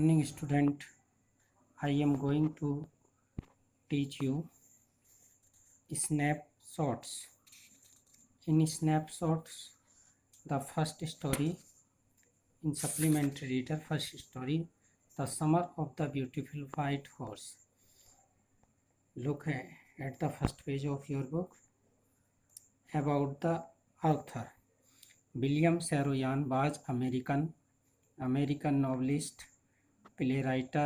morning, student. I am going to teach you snapshots. In snapshots, the first story in supplementary reader, first story, The Summer of the Beautiful White Horse. Look at the first page of your book. About the author. William Saroyan was American novelist, playwright,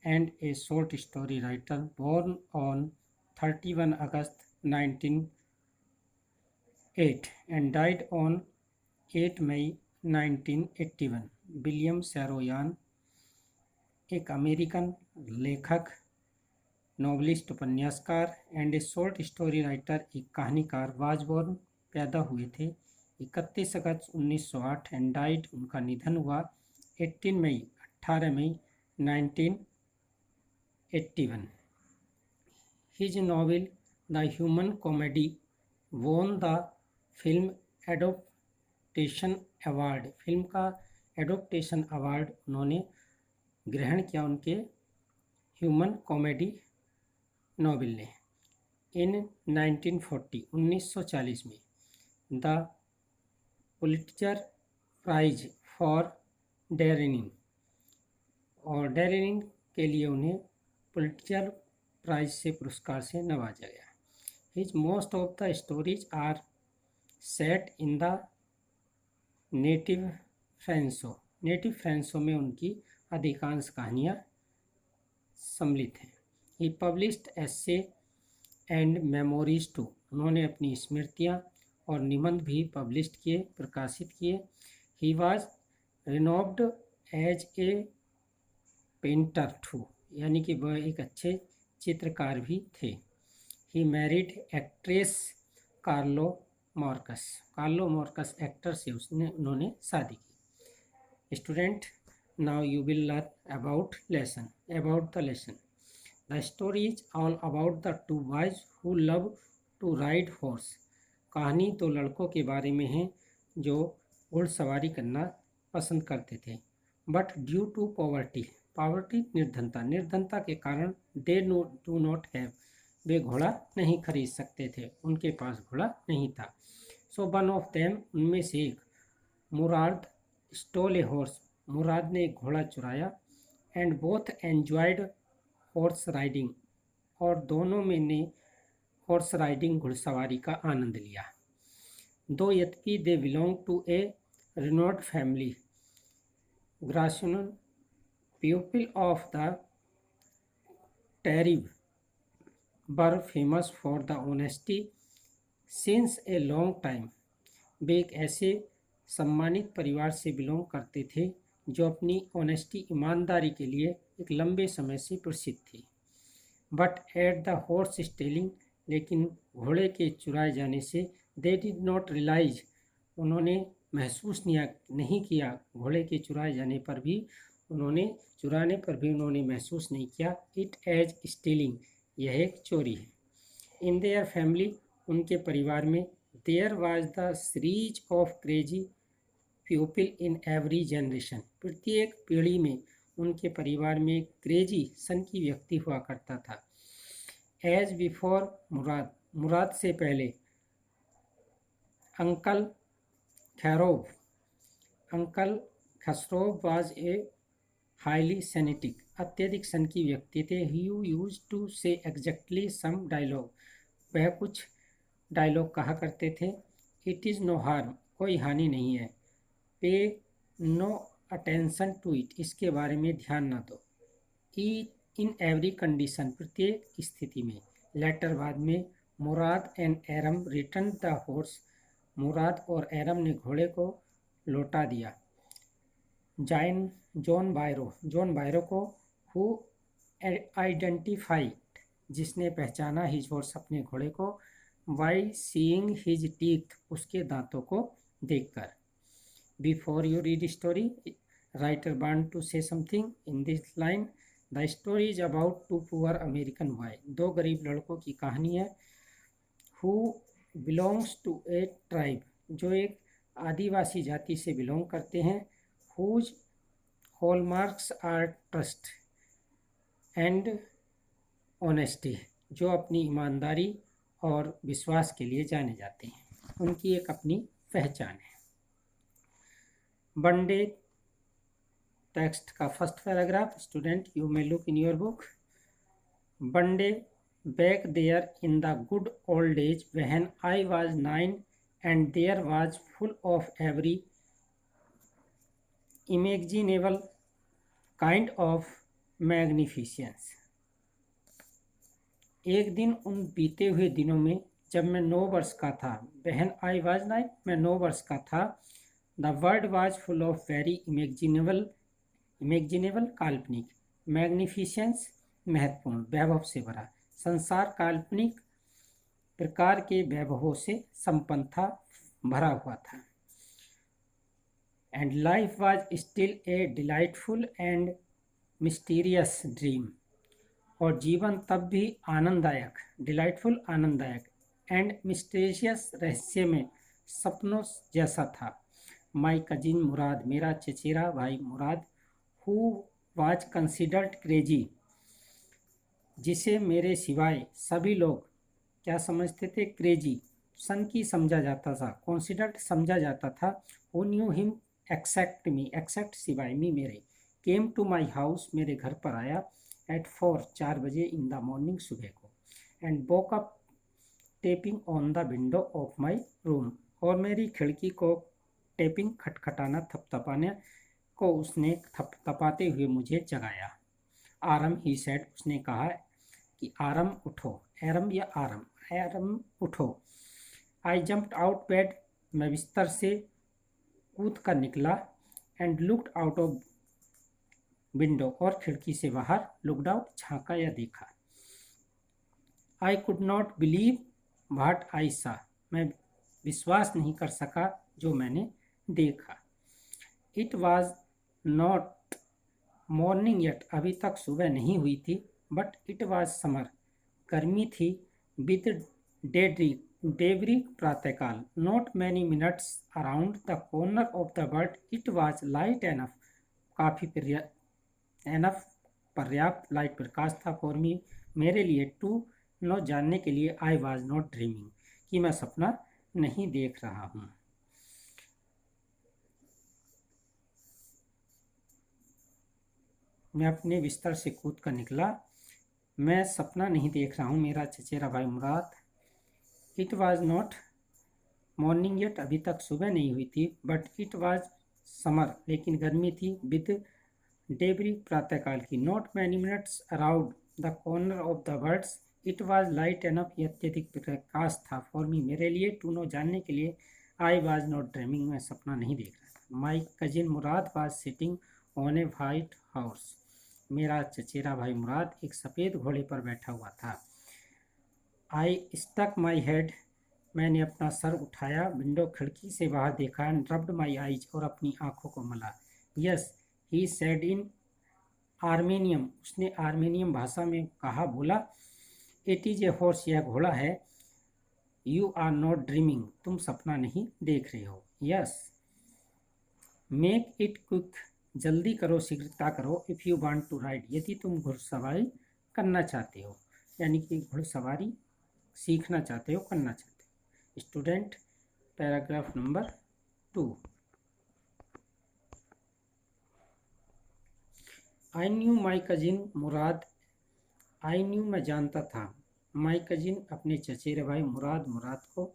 and a short story writer born on 31 August 1908 and died on 8 May 1981. William सैरोयान एक American लेखक, novelist, उपन्यासकार and A short story writer, एक कहानीकार, वाजबोर्न पैदा हुए थे 31 अगस्त 1908 and died, उनका निधन हुआ 18 मई 1981. His novel The Human Comedy won the Film Adaptation Award. Film का एडोप्टेशन अवार्ड उन्होंने ग्रहण किया उनके ह्यूमन कॉमेडी नॉवेल ने इन 1940 में. द पुलिट्जर प्राइज फॉर डेरेनिन, और डेरेनिन के लिए उन्हें पुलिट्जर प्राइज से पुरस्कार से नवाजा गया. His most of the stories are set in the native Fresno में उनकी अधिकांश कहानियाँ सम्मिलित हैं. He published essay and memories too, उन्होंने अपनी स्मृतियाँ और निबंध भी पब्लिश्ड किए, प्रकाशित किए. He was renowned as a painter too, यानी कि वह एक अच्छे चित्रकार भी थे. He married actress Carol Marcus actor से उन्होंने शादी की. Student, now you will learn about the lesson. The story is all about the two boys who love to ride horse. कहानी दो लड़कों के बारे में है जो घुड़सवारी करना पसंद करते थे. बट ड्यू टू पॉवर्टी निर्धनता के कारण दे डू नॉट हैव, वे घोड़ा नहीं खरीद सकते थे, उनके पास घोड़ा नहीं था. सो वन ऑफ देम, उनमें से एक, मुराद, स्टोल ए हॉर्स, मुराद ने एक घोड़ा चुराया. And both enjoyed horse riding, और दोनों में ने हॉर्स राइडिंग घुड़सवारी का आनंद लिया. दो यद्यपि they belong to a renowned family, ग्रासुनन pupil of the Tarib were famous for the honesty since a long time. वे एक ऐसे सम्मानित परिवार से बिलोंग करते थे जो अपनी ऑनेस्टी, ईमानदारी के लिए एक लंबे समय से प्रसिद्ध थी. But at the horse stealing, लेकिन घोड़े के चुराए जाने से, दे डिड नॉट रियलाइज, उन्होंने महसूस नहीं किया, घोड़े के चुराने पर भी उन्होंने महसूस नहीं किया इट एज स्टीलिंग, यह एक चोरी है. इन देयर फैमिली, उनके परिवार में, there was the series of crazy people in every generation, प्रत्येक पीढ़ी में उनके परिवार में एक क्रेजी सनकी व्यक्ति हुआ करता था. एज बिफोर मुराद से पहले, अंकल खसरोव वाज ए हाईली सेनेटिक, अत्यधिक सनकी व्यक्ति थे. ही यूज टू से एग्जैक्टली सम डायलॉग, वह कुछ डायलॉग कहा करते थे. इट इज़ नो हार्म, कोई हानि नहीं है. पे नो अटेंशन टू इट, इसके बारे में ध्यान ना दो. इन एवरी कंडीशन, प्रत्येक स्थिति में. लेटर, बाद में. मुराद एंड एरम रिटर्न द हॉर्स, मुराद और एरम ने घोड़े को लौटा दिया. जॉन बायरो को, हु आइडेंटिफाइड, जिसने पहचाना, हिज हॉर्स, अपने घोड़े को, बाई सीइंग हिज टीथ, उसके दांतों को देखकर. Before you read story, writer want to say something in this line. The story is about two poor American boy, दो गरीब लड़कों की कहानी है. Who belongs to a tribe, जो एक आदिवासी जाति से बिलोंग करते हैं. Whose hallmarks are trust and honesty, जो अपनी ईमानदारी और विश्वास के लिए जाने जाते हैं, उनकी एक अपनी पहचान है। वन डे टेक्स्ट का first paragraph, student you may look in your book. One day back there in the good old days when I was 9 and there was full of every imaginable kind of magnificence। एक दिन उन बीते हुए दिनों में जब मैं 9 वर्ष का था, when I was 9 मैं 9 वर्ष का था, the world was full of very imaginable काल्पनिक, magnificence महत्वपूर्ण, वैभव से भरा, संसार काल्पनिक प्रकार के वैभवों से संपन्न था, भरा हुआ था। And life was still a delightful and mysterious dream, और जीवन तब भी आनंददायक, डिलाइटफुल आनंददायक, एंड मिस्टीरियस रहस्य में सपनों जैसा था। माई कजिन मुराद, मेरा चचेरा भाई मुराद, हु वाज कंसिडर्ड क्रेजी, जिसे मेरे सिवाय सभी लोग क्या समझते थे, क्रेजी, सनकी समझा जाता था, कॉन्सिडर्ड समझा जाता था। वो न्यू हिम एक्सेप्ट मी, एक्सेप्ट सिवाय मी मेरे, केम टू माई हाउस, मेरे घर पर आया, एट 4 बजे इन द मॉर्निंग, सुबह को, and woke up tapping on the window of my room, और मेरी खिड़की को टेपिंग खटखटाना, थपथपाने को उसने थपथपाते हुए मुझे जगाया। आरम ही सेड, उसने कहा कि आरम उठो, एरम या आरम, एरम उठो। आई जंप्ड आउट बेड, मैं बिस्तर से कूद कर निकला, and looked out of window, और खिड़की से बाहर, लुक्ड आउट झांका या देखा। I could not believe what I सा, मैं विश्वास नहीं कर सका जो मैंने देखा। It was not morning yet, अभी तक सुबह नहीं हुई थी, बट इट वॉज समर, गर्मी थी, विद डेवरी प्रातःकाल, not many minutes around the corner of the world, it was light enough, काफ़ी एनफ पर्याप्त लाइट प्रकाश था, फॉर मी मेरे लिए, टू नो जानने के लिए, आई वॉज नॉट ड्रीमिंग, कि मैं सपना नहीं देख रहा हूँ। मैं अपने बिस्तर से कूद कर निकला, मैं सपना नहीं देख रहा हूँ, मेरा चचेरा भाई Murad. It was not morning yet, अभी तक सुबह नहीं हुई थी, बट इट वॉज समर, लेकिन गर्मी थी, विद डेबरी प्रातःकाल की, not many minutes around the corner of the words, it was light enough, ये अत्यधिक प्रकाश था, फॉर मी मेरे लिए, टू नो जानने के लिए, आई वॉज नॉट ड्रीमिंग, मैं सपना नहीं देख रहा था। माई cousin Murad was sitting on A white horse, मेरा चचेरा भाई मुराद एक सफ़ेद घोड़े पर बैठा हुआ था। आई स्टक माई हेड, मैंने अपना सर उठाया, विंडो खिड़की से बाहर देखा, एंड रब्ड माई आईज, और अपनी आंखों को मला। यस ही सेड इन आर्मेनियम, उसने आर्मेनियम भाषा में कहा, बोला, इट इज ए हॉर्स, यह घोड़ा है, यू आर नॉट ड्रीमिंग, तुम सपना नहीं देख रहे हो। यस मेक इट क्विक, जल्दी करो, शीघ्रता करो, if you want to ride, यदि तुम घुड़सवारी करना चाहते हो, यानी कि घुड़सवारी सीखना चाहते हो, करना चाहते हो। Student paragraph number 2। I knew my cousin Murad, I knew मैं जानता था, माई कजिन अपने चचेरे भाई, मुराद मुराद को,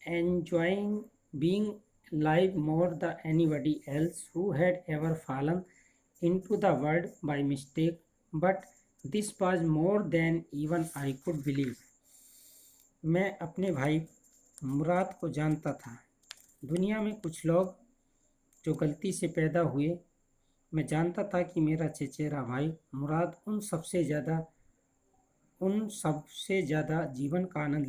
enjoying being live more than anybody else who had ever fallen into the world by mistake, but this was more than even I could believe। मैं अपने भाई मुराद को जानता था, दुनिया में कुछ लोग जो गलती से पैदा हुए, मैं जानता था कि मेरा चचेरा भाई मुराद उन सबसे ज़्यादा जीवन का आनंद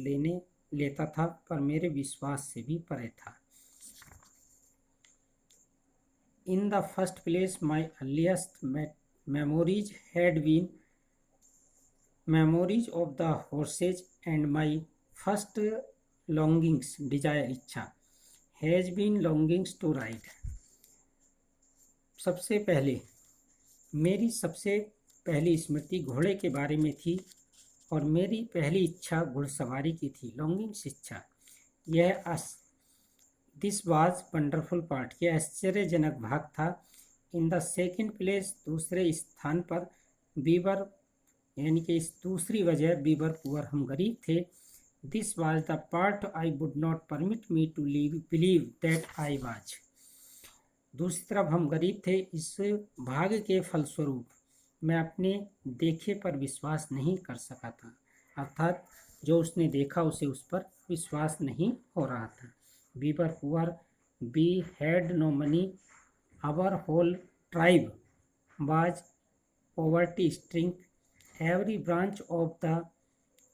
लेता था, पर मेरे विश्वास से भी परे था। In the first place, my earliest memories had been memories of the horses, and my first longings, desire, इच्छा, has been longings to ride। सबसे पहले मेरी सबसे पहली स्मृति घोड़े के बारे में थी और मेरी पहली इच्छा घुड़सवारी की थी। लॉन्गिंग्स इच्छा। यह दिस वाज वंडरफुल पार्ट। यह आश्चर्यजनक भाग था। इन द सेकेंड प्लेस, दूसरे स्थान पर, बीबर यानी कि इस दूसरी वजह, बीबर पुअर, हम गरीब थे। This was the part I would not permit me to believe that I was. दूसरी तरफ हम गरीब थे। इस भाग्य के फलस्वरूप मैं अपने देखे पर विश्वास नहीं कर सका था, अर्थात जो उसने देखा उसे उस पर विश्वास नहीं हो रहा था। We were poor, we had no money, our whole tribe was poverty stricken, every branch of the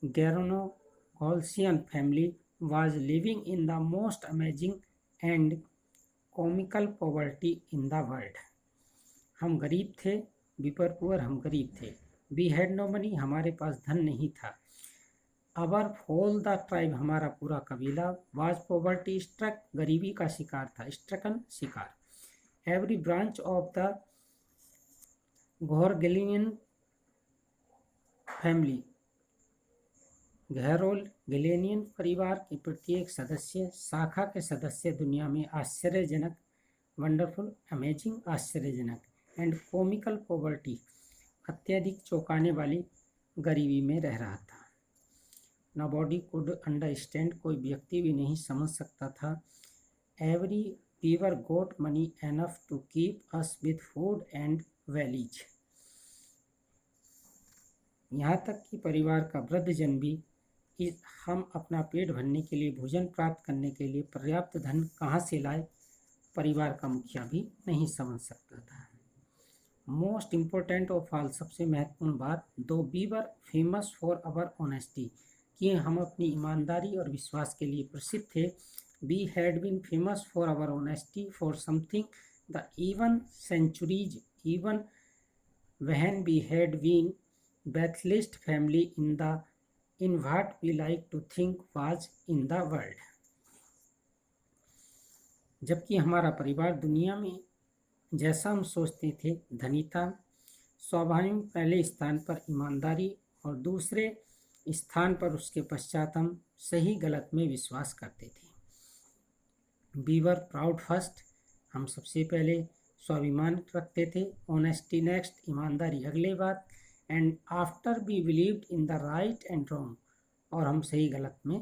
गैरोनोगोल्सियन family was living in the most amazing and comical poverty in the world. हम गरीब थे। बीपर पुअर, हम गरीब थे। We had no money, हमारे पास धन नहीं था। अवर होल द ट्राइब, हमारा पूरा कबीला, वाज पॉवर्टी स्ट्रक, गरीबी का शिकार था। स्ट्रकन, शिकार। Every branch of the Garoghlanian family, Garoghlanian परिवार के प्रत्येक सदस्य, शाखा के सदस्य दुनिया में आश्चर्यजनक, वंडरफुल, अमेजिंग, आश्चर्यजनक, एंड कॉमिकल पॉवर्टी, अत्यधिक चौंकाने वाली गरीबी में रह रहा था। नोबॉडी कुड अंडरस्टैंड, कोई व्यक्ति भी नहीं समझ सकता था। Every beaver got money enough to keep us with food and valleys, यहाँ तक कि परिवार का वृद्धजन भी हम अपना पेट भरने के लिए, भोजन प्राप्त करने के लिए पर्याप्त धन कहाँ से लाए, परिवार का मुखिया भी नहीं समझ सकता था। मोस्ट इम्पोर्टेंट ऑफ ऑल, सबसे महत्वपूर्ण बात, though we were famous for our honesty, कि हम अपनी ईमानदारी और विश्वास के लिए प्रसिद्ध थे। We had been famous for our honesty for something the even centuries, even when we had been wealthiest family in what we like to think was in the world. जबकि हमारा परिवार दुनिया में जैसा हम सोचते थे धनी था। स्वाभाविक पहले स्थान पर ईमानदारी और दूसरे स्थान पर उसके पश्चात हम सही गलत में विश्वास करते थे। वी वर प्राउड फर्स्ट, हम सबसे पहले स्वाभिमान रखते थे। ऑनेस्टी नेक्स्ट, ईमानदारी अगले बात। And after B believed in the right and wrong, और हम सही गलत में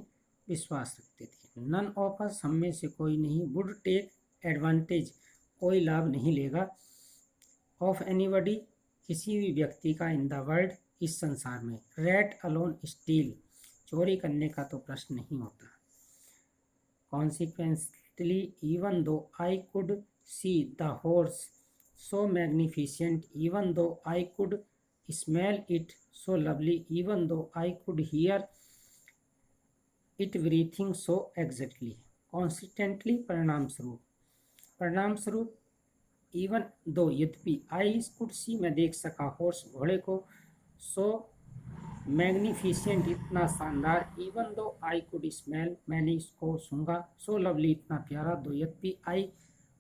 विश्वास रखते थे। नन ऑफ अस, हम में से कोई नहीं, वुड टेक एडवांटेज, कोई लाभ नहीं लेगा, ऑफ एनीबडी, किसी भी व्यक्ति का, इन द वर्ल्ड, इस संसार में। रैट अलोन स्टील, चोरी करने का तो प्रश्न नहीं होता। Consequently even though I could see the horse so magnificent, even though I could smell it so lovely, even though I could hear it breathing so exactly. Consistently, परिणाम स्वरूप, even though, यद्यपि, I could see, मैं देख सका, horse, घोड़े को, so magnificent, इतना शानदार, even though I could smell, मैंने इसको सूंघा, so lovely, इतना प्यारा, though, यद्यपि, I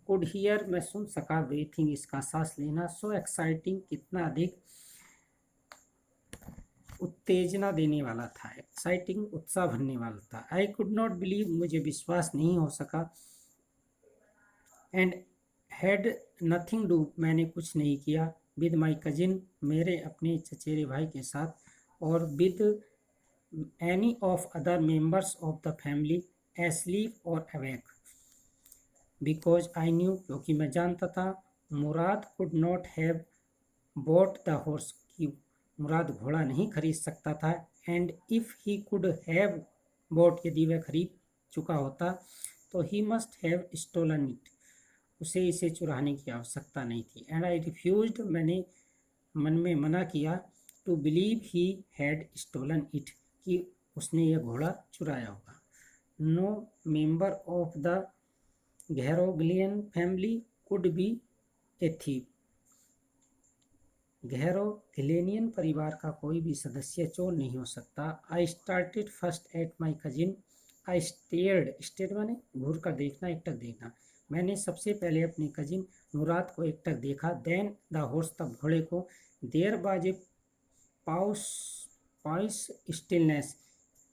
could hear, मैं सुन सका, breathing, इसका सांस लेना, so exciting, कितना अधिक उत्तेजना देने वाला था, एक्साइटिंग, उत्साह भरने वाला था। आई कुड नॉट बिलीव, मुझे विश्वास नहीं हो सका। एंड हैड नथिंग डू, मैंने कुछ नहीं किया। विद माई कजिन, मेरे अपने चचेरे भाई के साथ, और with any of other members of the family, asleep और अवेक, बिकॉज आई न्यू, क्योंकि मैं जानता था, Murad could not have bought the horse, की मुराद घोड़ा नहीं खरीद सकता था। And if he could have bought, यदि वह खरीद चुका होता, तो he must have stolen it, उसे इसे चुराने की आवश्यकता नहीं थी। एंड आई रिफ्यूज्ड, मैंने मन में मना किया, to believe he had stolen it, कि उसने यह घोड़ा चुराया होगा। No member of the Garoghlanian family could be a thief, Garoghlanian परिवार का कोई भी सदस्य चोर नहीं हो सकता। I started first at my cousin, I stared, stare माने घूर कर देखना, एकटक देखना, मैंने सबसे पहले अपने कजिन मुराद को एकटक देखा। देन द हॉर्स, तब घोड़े को। There was a pause pies stillness,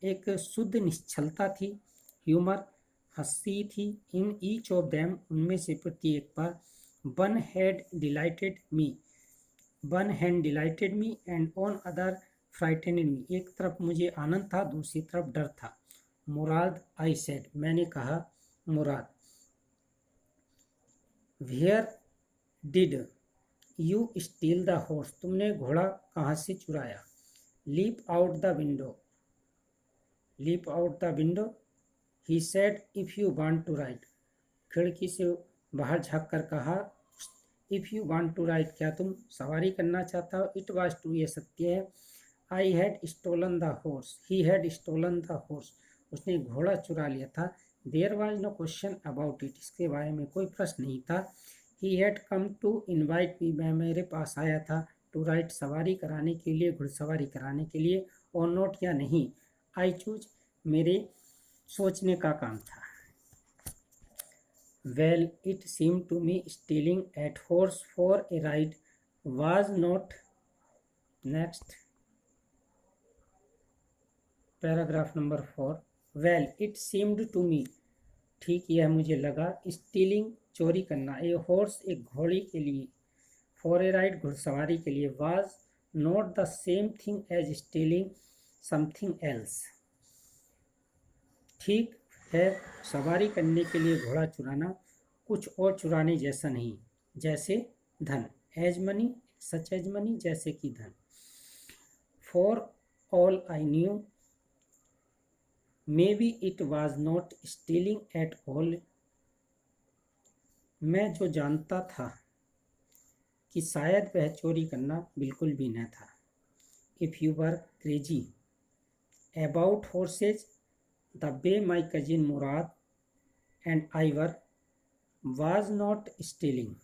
एक शुद्ध निश्चलता थी। ह्यूमर, हंसी थी। इन ईच ऑफ देम, उनमें से प्रत्येक पर। One had delighted me one hand delighted me and on other frightened me, एक तरफ मुझे आनंद था, दूसरी तरफ डर था। मुराद, आई सेड, मैंने कहा। Murad, where did you steal the horse, तुमने घोड़ा कहाँ से चुराया। Leap out the window leap out the window he said, if you want to ride, खिड़की से बाहर झाँक कर कहा। If you want to ride, क्या तुम सवारी करना चाहता हो। इट वाज ट्रू, ये सत्य है। I had stolen the horse he had stolen the horse, उसने घोड़ा चुरा लिया था। There was no question about it, इसके बारे में कोई प्रश्न नहीं था। He had come to invite me, मैं मेरे पास आया था। टू राइड, सवारी कराने के लिए, घुड़सवारी कराने के लिए। और नोट, या नहीं। आई चूज, मेरे सोचने का काम था। Well, it seemed to me stealing at horse for a ride was not. Next, paragraph number 4. Well, it seemed to me, ठीक यह मुझे लगा। स्टीलिंग, चोरी करना। ए हॉर्स, एक घोड़ी के लिए। फॉर ए राइड, घुड़सवारी के लिए। Was not the same thing as stealing something else, ठीक है, सवारी करने के लिए घोड़ा चुराना कुछ और चुराने जैसा नहीं। जैसे धन। As money, such as money, जैसे कि धन। For all I knew, maybe it was not stealing at all, मैं जो जानता था कि शायद वह चोरी करना बिल्कुल भी न था। If you were crazy about horse's the way my cousin Murad and I were was not stealing,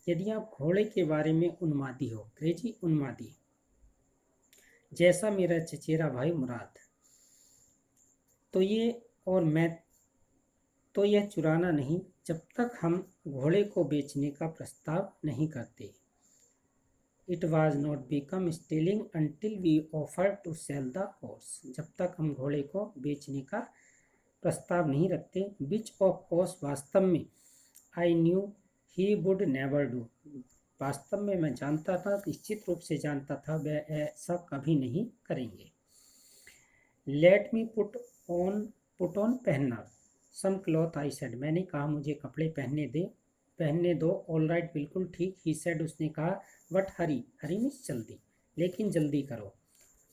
यदि आप घोड़े के बारे में उन्मादी हो, क्रेजी, उन्मादी, जैसा मेरा चचेरा भाई मुराद, तो यह चुराना नहीं, जब तक हम घोड़े को बेचने का प्रस्ताव नहीं करते। It was not become stealing until we offer to sell the horse, जब तक हम घोड़े को बेचने का प्रस्ताव नहीं रखते। विच ऑफ कोर्स, वास्तव में। I knew he would never do, वास्तव में मैं जानता था, निश्चित रूप से जानता था, वह ऐसा कभी नहीं करेंगे। लेट मी पुट ऑन, पहनना। सम क्लॉथ, आई सेड, मैंने कहा मुझे कपड़े पहनने दो। ऑल राइट, बिल्कुल ठीक। ही सेड, उसने कहा। वट हरी, हरी मीन्स जल्दी, लेकिन जल्दी करो।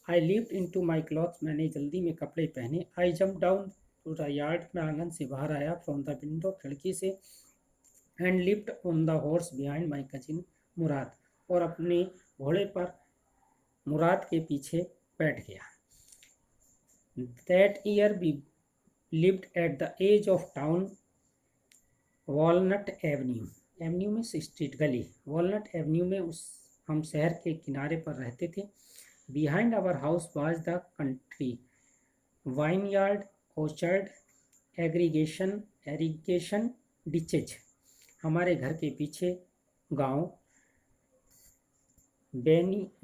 I lift into my cloth, मैंने जल्दी में कपड़े पहने। I jump down to the yard, मैं आंगन से बाहर आया। फ्रॉम द विंडो, खिड़की से। And lift on the horse behind my cousin Murad, और अपने घोड़े पर मुराद के पीछे बैठ गया। That year we lived at the edge of town, Walnut Avenue, Avenue में स्ट्रीट, गली, वॉलनट एवेन्यू में हम शहर के किनारे पर रहते थे। Behind our house was the country, vineyard, orchard, irrigation ditches, हमारे घर के पीछे गांव।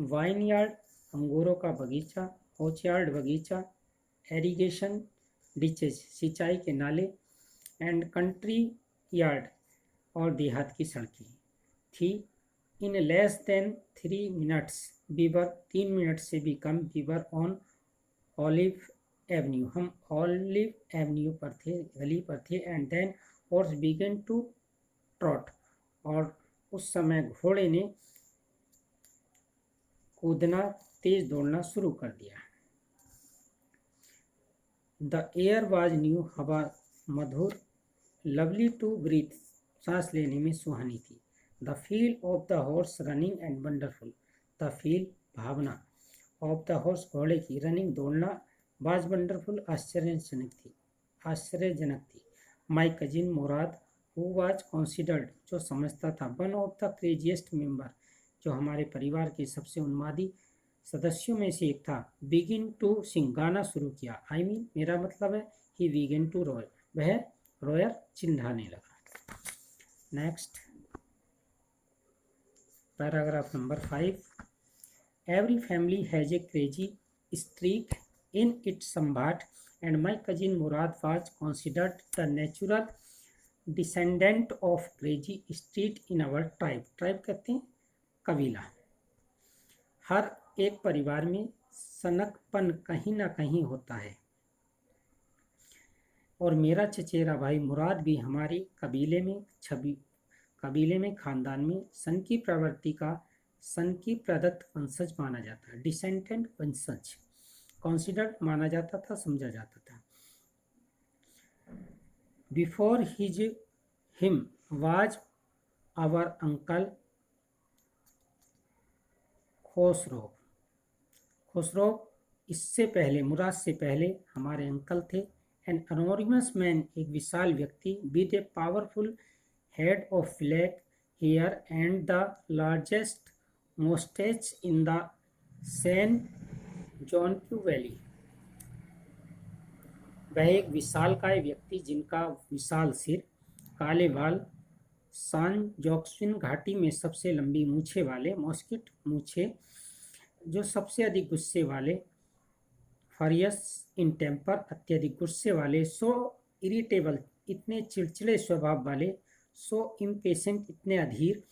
वाइन यार्ड, अंगूरों का बगीचा। ऑर्चर्ड, बगीचा। एरीगेशन डिचेज, सिंचाई के नाले। एंड कंट्री यार्ड, और देहात की सड़कें थी। In less than 3 minutes we were, 3 minute से भी कम, वीवर ऑन ऑलिव एवेन्यू, हम ऑलिव एवेन्यू पर थे, गली पर थे। And then horse began to trot, और उस समय घोड़े ने कूदना, तेज दौड़ना शुरू कर दिया। द एयर वाज न्यू, हवा मधुर। लवली टू ब्रीथ, सांस लेने में सुहानी थी। The feel of the horse running and wonderful, the feel, भावना, ऑफ द हॉर्स, घोड़े की, रनिंग, दौड़ना, वाज वंडरफुल, आश्चर्यजनक थी। My cousin Mourad, who was considered, जो समझता था, one of the craziest member, जो हमारे परिवार के सबसे उन्मादी सदस्यों में से एक था। बिगिन टू सिंग, गाना शुरू किया। आई मीन, मेरा मतलब है, ही बिगिन टू रॉय, वह रॉयर चिल्लाने लगा। Next paragraph number 5. Every family has a crazy streak in its somewhat, and my cousin Murad was considered the natural descendant of crazy streak in our tribe. Tribe कहते हैं कबीला. हर एक परिवार में सनकपन कहीं ना कहीं होता है, और मेरा चचेरा भाई मुराद भी हमारे कबीले में खानदान में सन की प्रवृत्ति का सन की प्रदत्त वंशज माना जाता है. डिसेंडेंट वंशज, कॉन्सिडर्ड माना जाता था, समझा जाता था. Before him was our uncle Khosrove, इससे पहले, मुराद से पहले हमारे अंकल थे. एन अनोनिमस मैन, एक विशाल व्यक्ति, with a powerful head of black hair and the largest moustache in the San Joaquin Valley. वह एक विशालकाय व्यक्ति जिनका विशाल सिर, काले बाल, सान जॉक्सविन घाटी में सबसे लंबी मूछे वाले, मॉस्किट मूछे, जो सबसे अधिक गुस्से वाले, फरियस इन टेम्पर, अत्यधिक गुस्से वाले, सो इरिटेबल, इतने चिड़चिड़े स्वभाव वाले, सो इम्पेशेंट, इतने अधीर,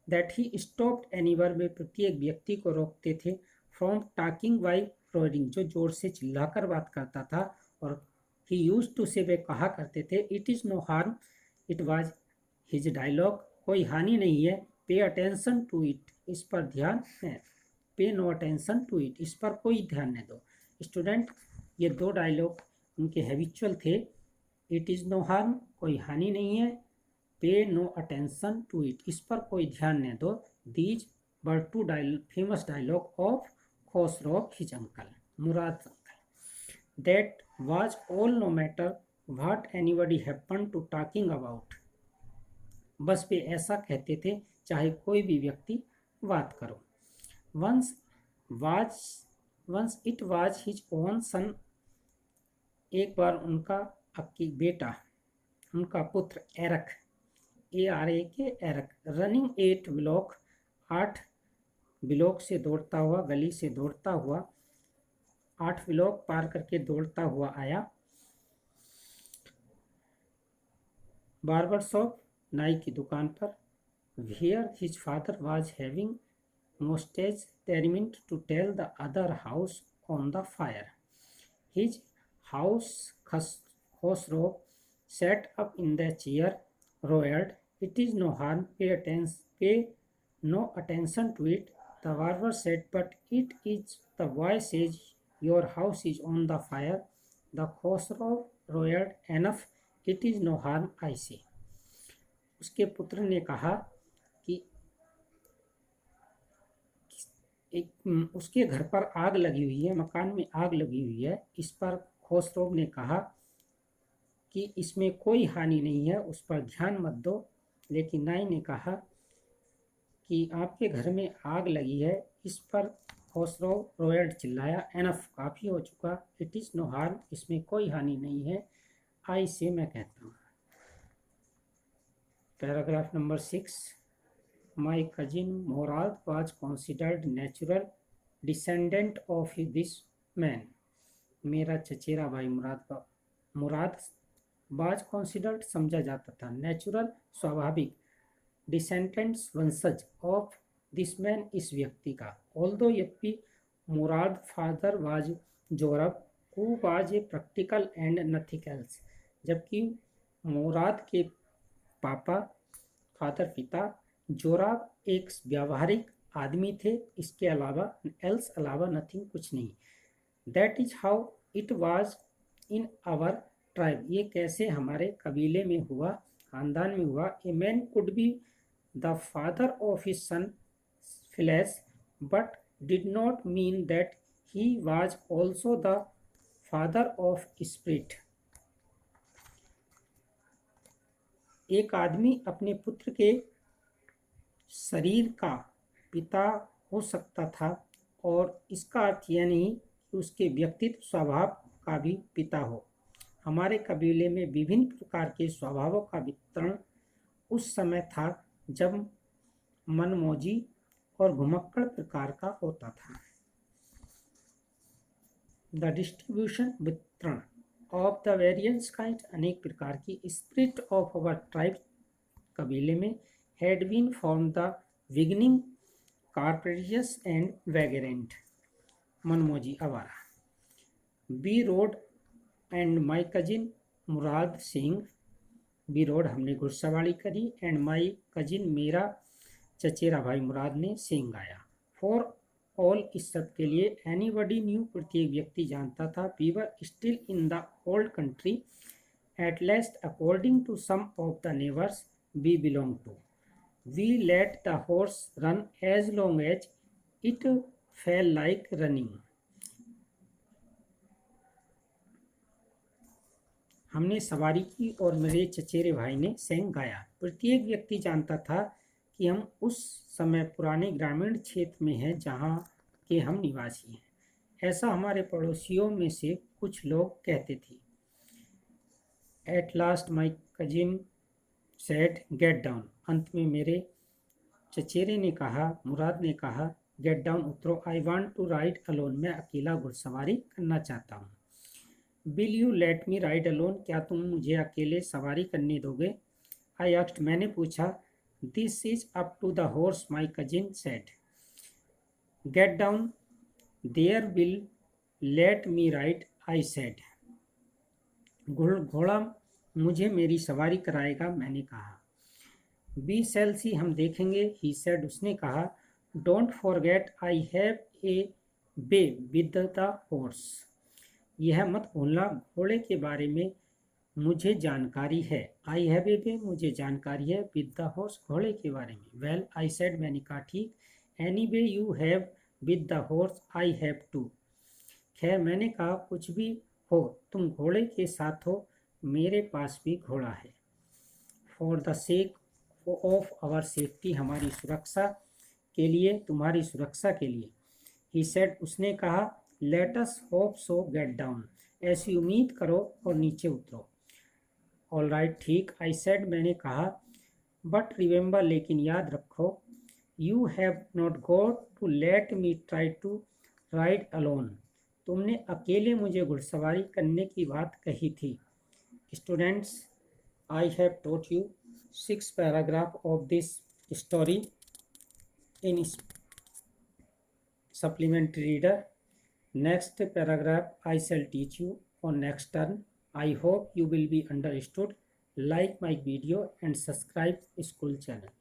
दैट ही स्टॉप्ड एनीवर, वे प्रत्येक व्यक्ति को रोकते थे, फ्रॉम टॉकिंग बाई रोडिंग, जो जोर से चिल्लाकर बात करता था. और ही यूज्ड टू से, वे कहा करते थे, it is no harm, it was his dialogue, कोई हानि नहीं है, पे अटेंशन टू इट, इस पर ध्यान है, पे नो अटेंशन टू इट, इस पर कोई ध्यान न दो. स्टूडेंट, ये दो डायलॉग उनके हैबिचुअल थे. इट इज़ नो हार्म, कोई हानि नहीं है, पे नो अटेंशन टू इट, इस पर कोई ध्यान न दो. These were two famous dialogue of Khosrove, his uncle, Mourad uncle. That was all, no matter what anybody happened to talking about. बस वे ऐसा कहते थे चाहे कोई भी व्यक्ति बात करो. once it was his own son, एक बार उनका बेटा, उनका पुत्र एरक, एरक, रनिंग 8 ब्लॉक, 8 ब्लॉक से दौड़ता हुआ, गली से दौड़ता हुआ, 8 ब्लॉक पार करके दौड़ता हुआ आया. बार्बर शॉप, नाई की दुकान पर. Where his father was having moustache determined to tell the other house on the fire. His house, Khosrow sat up in the chair, roared, "It is no harm, pay no attention to it." The barber said, "But it is, the boy says, your house is on the fire." The Khosrow roared, "Enough, it is no harm, I say." उसके पुत्र ने कहा कि उसके घर पर आग लगी हुई है, मकान में आग लगी हुई है. इस पर खुसरो ने कहा कि इसमें कोई हानि नहीं है, उस पर ध्यान मत दो. लेकिन नाई ने कहा कि आपके घर में आग लगी है. इस पर खुसरो रोयड चिल्लाया, एनफ, काफ़ी हो चुका, इट इज़ नो हार्म, इसमें कोई हानि नहीं है, आई से, मैं कहता हूँ. Paragraph number 6. My cousin Murad was considered natural descendant of this man. मेरा चचेरा भाई मुराद was considered, समझा जाता था, नेचुरल, स्वाभाविक, डिसेंडेंट्स, वंशज, ऑफ दिस मैन, इस व्यक्ति का. ऑल्दो यद्यपि मुराद फादर वाज जोरब, who was a practical and nothing else, जबकि मुराद के पापा, फादर, पिता, जोराब एक व्यावहारिक आदमी थे, इसके अलावा, एल्स अलावा, नथिंग, कुछ नहीं. That is how it was in our tribe, ये कैसे हमारे कबीले में हुआ, खानदान में हुआ. A man could be the father of his son flash, but did not mean that he was also the father of spirit. एक आदमी अपने पुत्र के शरीर का पिता हो सकता था, और इसका अर्थ यह नहीं कि उसके व्यक्तित्व, स्वभाव का भी पिता हो. हमारे कबीले में विभिन्न प्रकार के स्वभावों का वितरण उस समय था जब मनमौजी और घुमक्कड़ प्रकार का होता था। द डिस्ट्रीब्यूशन वितरण ऑफ द वेरियस काइंड अनेक प्रकार की स्पिरिट ऑफ अवर ट्राइब कबीले में had been from the beginning capricious and vagrant मनमौजी आवारा। We rode and my cousin Murad sing we rode हमने घुड़सवारी करी एंड माई कजिन मेरा चचेरा भाई मुराद ने सिंह गाया। फॉर ऑल इस सब के लिए एनीबडी न्यू प्रत्येक व्यक्ति जानता था। We were still in the old country at least according to some of the neighbours we belong to we let the horse run as long as it felt like running. हमने सवारी की और मेरे चचेरे भाई ने सेंग गाया। प्रत्येक व्यक्ति जानता था कि हम उस समय पुराने ग्रामीण क्षेत्र में हैं जहाँ के हम निवासी हैं। ऐसा हमारे पड़ोसियों में से कुछ लोग कहते थे। At last my cousin said get down अंत में मेरे चचेरे ने कहा मुराद ने कहा गेट डाउन उतरो। I want to ride alone मैं अकेला घुड़सवारी करना चाहता हूँ। Will you let me ride alone क्या तुम मुझे अकेले सवारी करने दोगे? आई आस्क्ड मैंने पूछा। This is up to the horse my cousin said. Get down there will let me ride I said. घोड़ा मुझे मेरी सवारी कराएगा मैंने कहा। वी शैल सी हम देखेंगे ही सेड उसने कहा। Don't forget I have a way with the horse यह मत भूलना घोड़े के बारे में मुझे जानकारी है। आई हैव ए बे मुझे जानकारी है विद द हॉर्स घोड़े के बारे में। वेल आई सेड मैंने कहा ठीक। Anyway you have with the horse I have too खैर मैंने कहा कुछ भी हो तुम घोड़े के साथ हो मेरे पास भी घोड़ा है। For the sake of our safety हमारी सुरक्षा के लिए तुम्हारी सुरक्षा के लिए। ही सेड उसने कहा। Let us hope so get down ऐसी उम्मीद करो और नीचे उतरो। ऑल राइट ठीक आई सेड मैंने कहा। बट रिमेंबर लेकिन याद रखो you have not got to let me try to ride alone तुमने अकेले मुझे घुड़सवारी करने की बात कही थी। Students I have taught you 6 paragraph of this story in supplementary reader. Next paragraph I shall teach you on next turn. I hope you will be understood. Like my video and subscribe school channel.